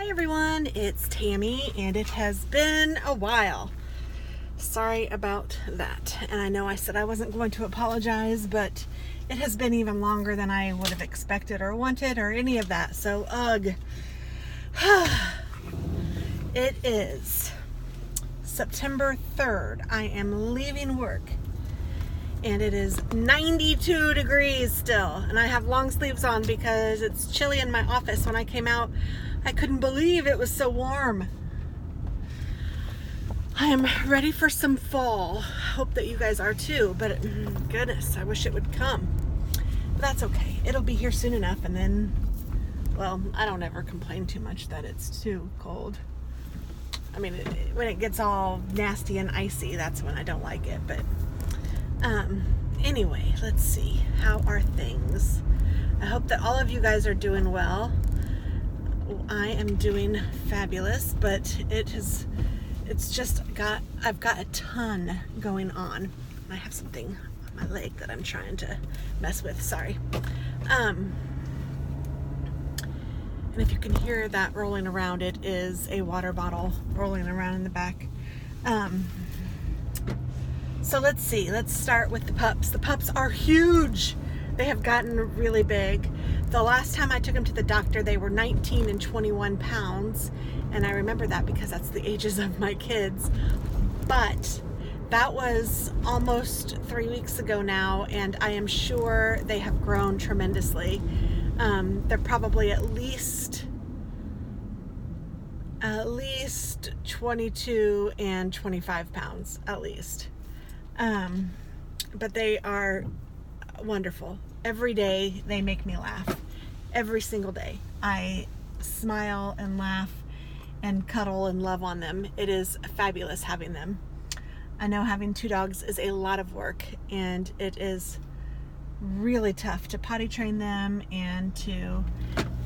Hi everyone, it's Tammy, and it has been a while. Sorry about that. And I know I said I wasn't going to apologize, but it has been even longer than I would have expected or wanted or any of that. So, ugh. It is September 3rd. I am leaving work. And it is 92 degrees still. And I have long sleeves on because it's chilly in my office. When I came out, I couldn't believe it was so warm. I am ready for some fall. Hope that you guys are too. But goodness, I wish it would come. But that's okay. It'll be here soon enough. And then, well, I don't ever complain too much that it's too cold. I mean, when it gets all nasty and icy, that's when I don't like it. But anyway, let's see. How are things? I hope that all of you guys are doing well. I am doing fabulous, but I've got a ton going on. I have something on my leg that I'm trying to mess with, sorry. And if you can hear that rolling around, it is a water bottle rolling around in the back. So let's see, let's start with the pups. The pups are huge. They have gotten really big. The last time I took them to the doctor, they were 19 and 21 pounds. And I remember that because that's the ages of my kids. But that was almost 3 weeks ago now, and I am sure they have grown tremendously. They're probably at least 22 and 25 pounds, at least. But they are wonderful. Every day they make me laugh. Every single day. I smile and laugh and cuddle and love on them. It is fabulous having them. I know having 2 dogs is a lot of work, and it is really tough to potty train them and to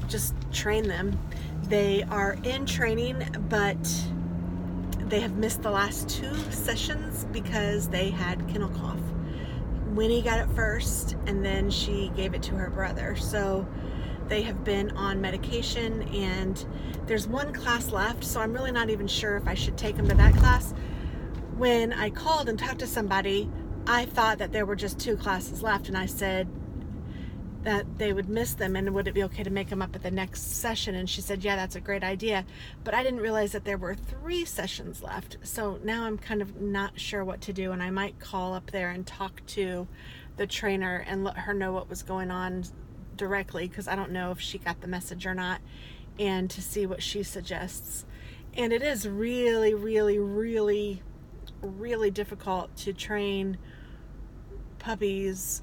just train them. They are in training, but they have missed the last 2 sessions because they had kennel cough. Winnie got it first, and then she gave it to her brother. So they have been on medication, and there's 1 class left, so I'm really not even sure if I should take them to that class. When I called and talked to somebody, I thought that there were just 2 classes left, and I said that they would miss them, and would it be okay to make them up at the next session? And she said, yeah, that's a great idea. But I didn't realize that there were 3 sessions left. So now I'm kind of not sure what to do, and I might call up there and talk to the trainer and let her know what was going on directly, because I don't know if she got the message or not, and to see what she suggests. And it is really, really, really, really difficult to train puppies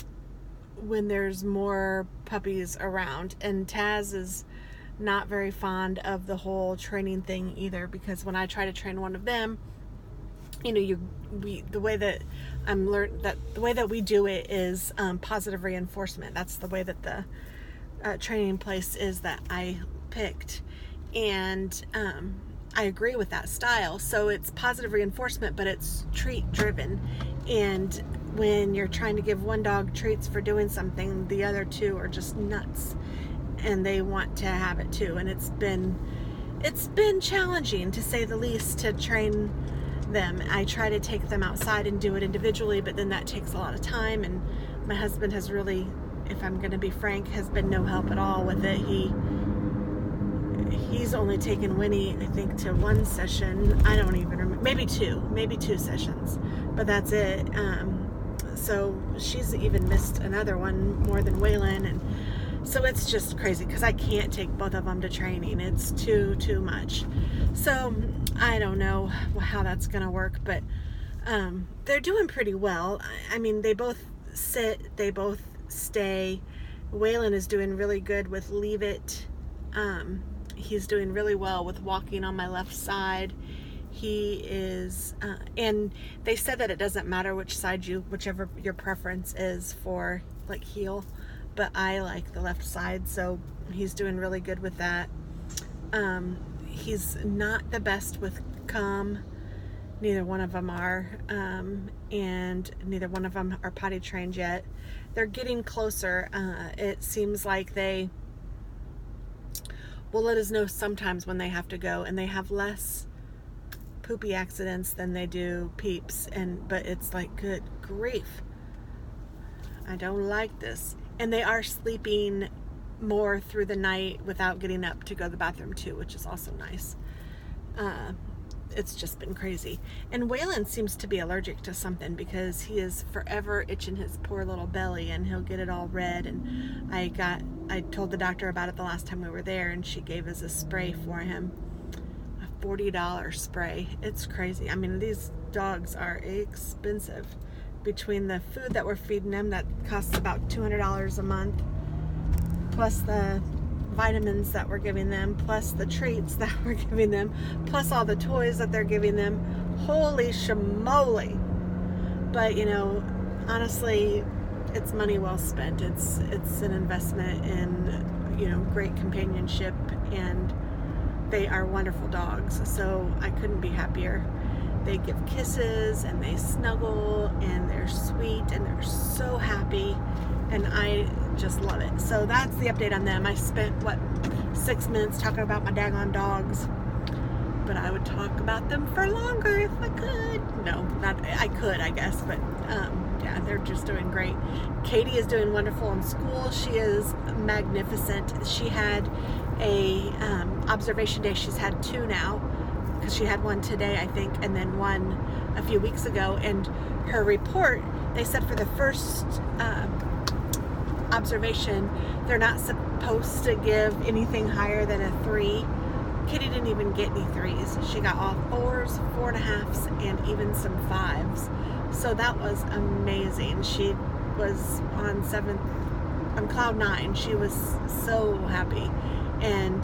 when there's more puppies around, and Taz is not very fond of the whole training thing either, because when I try to train one of them, you know, the way that we do it is positive reinforcement. That's the way that the training place is that I picked, and I agree with that style. So it's positive reinforcement, but it's treat driven, and when you're trying to give one dog treats for doing something, the other 2 are just nuts, and they want to have it too. And it's been challenging, to say the least, to train them. I try to take them outside and do it individually, but then that takes a lot of time, and my husband has really, if I'm going to be frank, has been no help at all with it. He's only taken Winnie, I think, to 1 session. I don't even remember. Maybe 2 sessions, but that's it. So she's even missed another one more than Waylon, and so it's just crazy because I can't take both of them to training. It's too much. So I don't know how that's gonna work, but they're doing pretty well. I mean, they both sit, they both stay. Waylon is doing really good with leave it. He's doing really well with walking on my left side. He is, and they said that it doesn't matter which side whichever your preference is for like heel, but I like the left side, so he's doing really good with that. He's not the best with come. Neither one of them are, and neither one of them are potty trained yet. They're getting closer. It seems like they will let us know sometimes when they have to go, and they have less poopy accidents than they do peeps, but it's like, good grief, I don't like this. And they are sleeping more through the night without getting up to go to the bathroom too, which is also nice. It's just been crazy. And Waylon seems to be allergic to something, because he is forever itching his poor little belly, and he'll get it all red. And I told the doctor about it the last time we were there, and she gave us a spray for him, a $40 spray. It's crazy. I mean, these dogs are expensive. Between the food that we're feeding them, that costs about $200 a month, plus the vitamins that we're giving them, plus the treats that we're giving them, plus all the toys that they're giving them. Holy shamoly. But honestly, it's money well spent. It's an investment in great companionship, and they are wonderful dogs. So I couldn't be happier. They give kisses, and they snuggle, and they're sweet, and they're so happy, and I just love it. So that's the update on them. I spent 6 minutes talking about my daggone dogs, but I would talk about them for longer if I could. No, not I could, I guess, but yeah, they're just doing great. Katie is doing wonderful in school. She is magnificent. She had a observation day. She's had 2 now, because she had one today, I think, and then one a few weeks ago. And her report, they said for the first observation, they're not supposed to give anything higher than a 3. Kitty didn't even get any 3s. She got all 4s, 4.5s, and even some 5s. So that was amazing. She was on cloud 9. She was so happy, and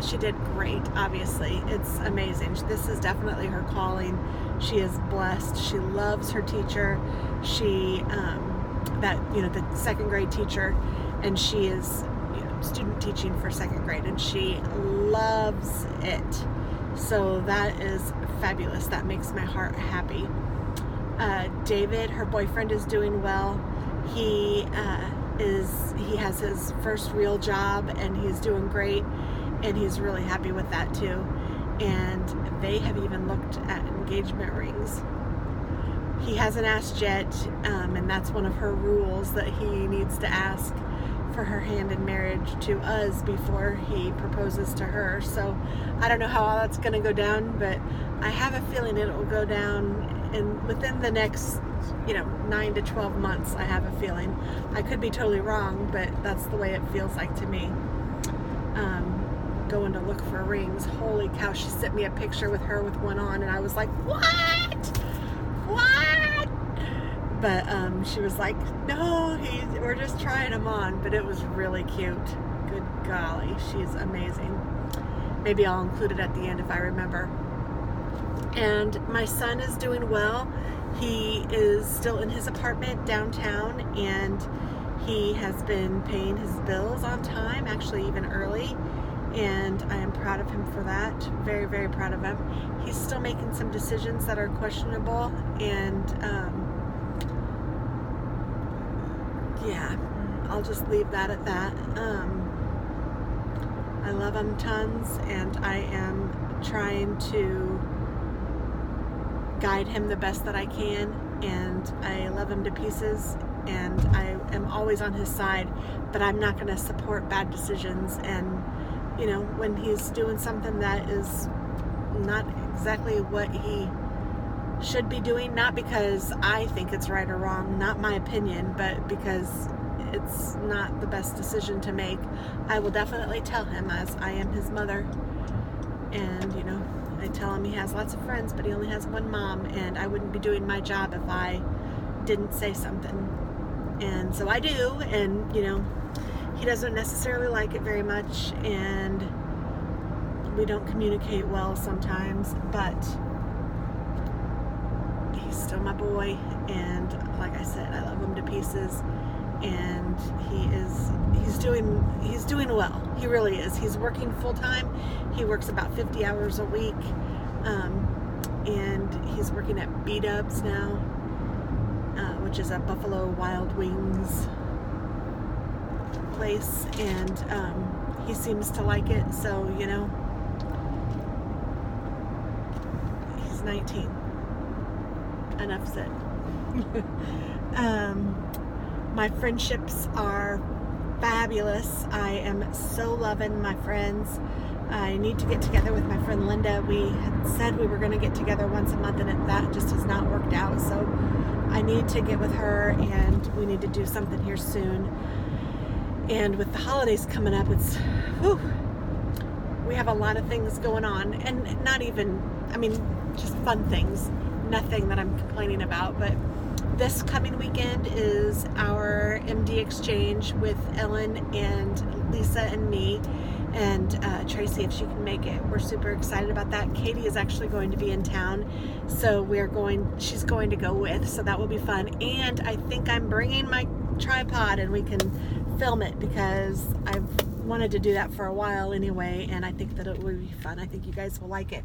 she did great. Obviously, it's amazing. This is definitely her calling. She is blessed. She loves her teacher. She the 2nd grade teacher, and she is student teaching for 2nd grade, and she loves it. So that is fabulous. That makes my heart happy. David, her boyfriend, is doing well. He has his first real job, and he's doing great, and he's really happy with that too. And they have even looked at engagement rings. He hasn't asked yet, and that's one of her rules, that he needs to ask for her hand in marriage to us before he proposes to her. So I don't know how all that's going to go down, but I have a feeling it will go down within the next 9 to 12 months. I have a feeling. I could be totally wrong, but that's the way it feels like to me. Going to look for rings. Holy cow, she sent me a picture with her with one on, and I was like, what? But she was like, no, we're just trying them on. But it was really cute. Good golly, she's amazing. Maybe I'll include it at the end if I remember. And my son is doing well. He is still in his apartment downtown, and he has been paying his bills on time, actually even early. And I am proud of him for that. Very, very proud of him. He's still making some decisions that are questionable, and yeah, I'll just leave that at that. I love him tons, and I am trying to guide him the best that I can, and I love him to pieces, and I am always on his side, but I'm not going to support bad decisions. And when he's doing something that is not exactly what he should be doing, not because I think it's right or wrong, not my opinion, but because it's not the best decision to make, I will definitely tell him, as I am his mother. And I tell him he has lots of friends, but he only has one mom, and I wouldn't be doing my job if I didn't say something. And so I do, and he doesn't necessarily like it very much, and we don't communicate well sometimes, but he's still my boy, and like I said, I love him to pieces, and he's doing well. He really is. He's working full time. He works about 50 hours a week, and he's working at B-Dubs now, which is a Buffalo Wild Wings place, and he seems to like it, so, you know, he's 19. Enough said. My friendships are fabulous. I am so loving my friends. I need to get together with my friend Linda. We had said we were going to get together once a month, and that just has not worked out. So I need to get with her, and we need to do something here soon. And with the holidays coming up, it's, whew, we have a lot of things going on, and not even, I mean, just fun things. Nothing that I'm complaining about, but this coming weekend is our MD exchange with Ellen and Lisa and me, and Tracy, if she can make it. We're super excited about that. Katie is actually going to be in town, so she's going to go with, so that will be fun. And I think I'm bringing my tripod and we can film it, because I've wanted to do that for a while anyway, and I think that it will be fun. I think you guys will like it.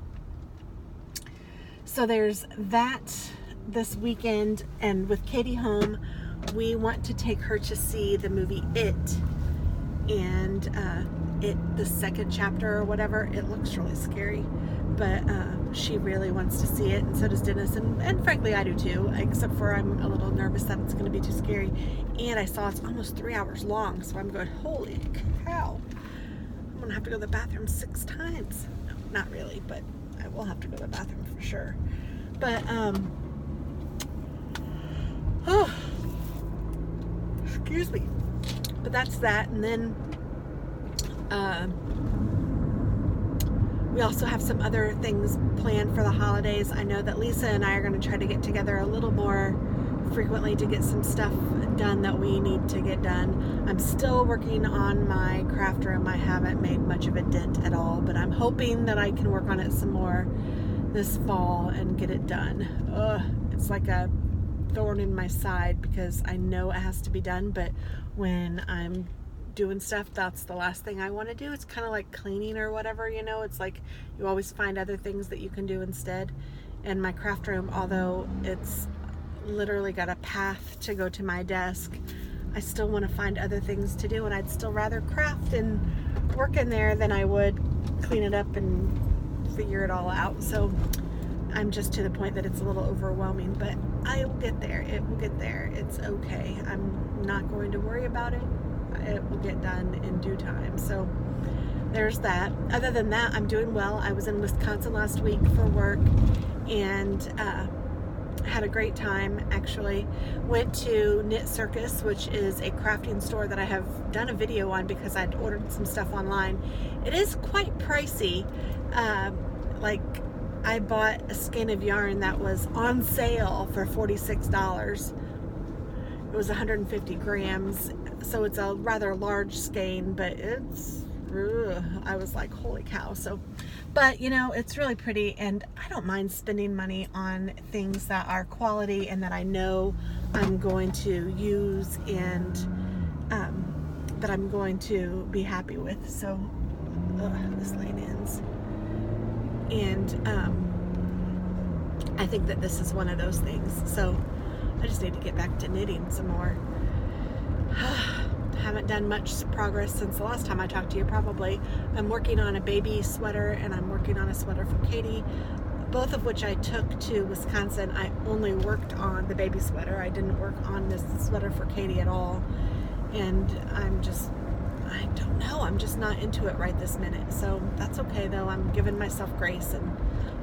So there's that this weekend, and with Katie home, we want to take her to see the movie It, and the second chapter or whatever. It looks really scary, but she really wants to see it, and so does Dennis, and frankly I do too, except for I'm a little nervous that it's going to be too scary. And I saw it's almost 3 hours long, so I'm going, holy cow, I'm going to have to go to the bathroom 6 times. No, not really, but I will have to go to the bathroom for sure. But oh, excuse me. But that's that. And then we also have some other things planned for the holidays. I know that Lisa and I are going to try to get together a little more frequently to get some stuff done that we need to get done. I'm still working on my craft room. I haven't made much of a dent at all, but I'm hoping that I can work on it some more this fall and get it done. It's like a thorn in my side, because I know it has to be done, but when I'm doing stuff, that's the last thing I want to do. It's kind of like cleaning or whatever, you know. It's like you always find other things that you can do instead. And my craft room, although it's literally got a path to go to my desk, I still want to find other things to do, and I'd still rather craft and work in there than I would clean it up and figure it all out. So I'm just to the point that it's a little overwhelming, but I will get there. It will get there. It's okay. I'm not going to worry about it. It will get done in due time. So there's that. Other than that, I'm doing well. I was in Wisconsin last week for work, and had a great time, actually. Went to Knit Circus, which is a crafting store that I have done a video on because I'd ordered some stuff online. It is quite pricey. Like, I bought a skein of yarn that was on sale for $46. It was 150 grams, so it's a rather large skein, but it's, I was like, holy cow. So, but you know, it's really pretty, and I don't mind spending money on things that are quality and that I know I'm going to use, and that I'm going to be happy with. So, this lane ends. And I think that this is one of those things. So I just need to get back to knitting some more. Haven't done much progress since the last time I talked to you, probably. I'm working on a baby sweater, and I'm working on a sweater for Katie, both of which I took to Wisconsin. I only worked on the baby sweater. I didn't work on this sweater for Katie at all. And I don't know, I'm just not into it right this minute. So that's okay though. I'm giving myself grace and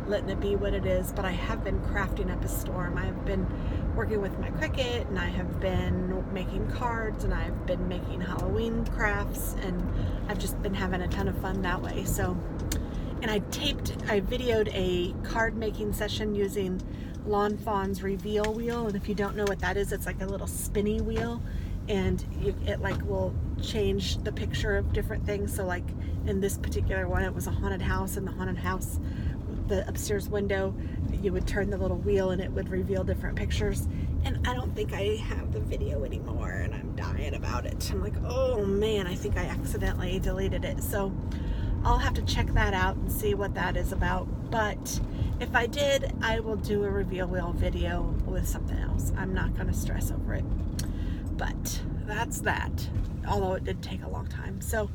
letting it be what it is. But I have been crafting up a storm. I've been working with my Cricut, and I have been making cards, and I've been making Halloween crafts, and I've just been having a ton of fun that way. So, and I videoed a card making session using Lawn Fawn's reveal wheel. And if you don't know what that is, it's like a little spinny wheel, and it like will change the picture of different things. So like in this particular one, it was a haunted house, and the haunted house, the upstairs window, you would turn the little wheel and it would reveal different pictures. And I don't think I have the video anymore, and I'm dying about it. I'm like, oh man, I think I accidentally deleted it. So I'll have to check that out and see what that is about. But if I did, I will do a reveal wheel video with something else. I'm not going to stress over it. But that's that, although it did take a long time. So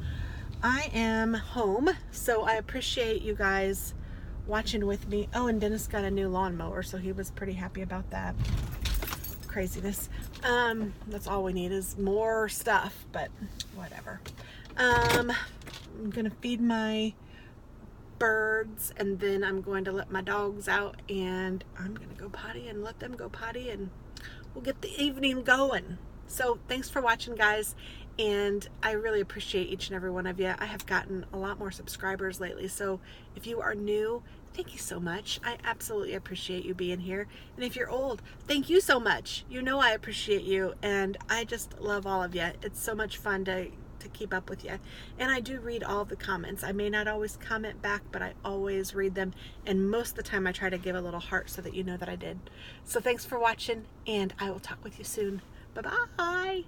I am home, so I appreciate you guys watching with me. Oh, and Dennis got a new lawnmower, so he was pretty happy about that. Craziness. That's all we need is more stuff, but whatever. I'm gonna feed my birds, and then I'm going to let my dogs out, and I'm gonna go potty and let them go potty, and we'll get the evening going. So thanks for watching, guys, and I really appreciate each and every one of you. I have gotten a lot more subscribers lately, so if you are new, thank you so much. I absolutely appreciate you being here. And if you're old, thank you so much. You know I appreciate you, and I just love all of you. It's so much fun to keep up with you. And I do read all of the comments. I may not always comment back, but I always read them, and most of the time I try to give a little heart so that you know that I did. So thanks for watching, and I will talk with you soon. Bye-bye.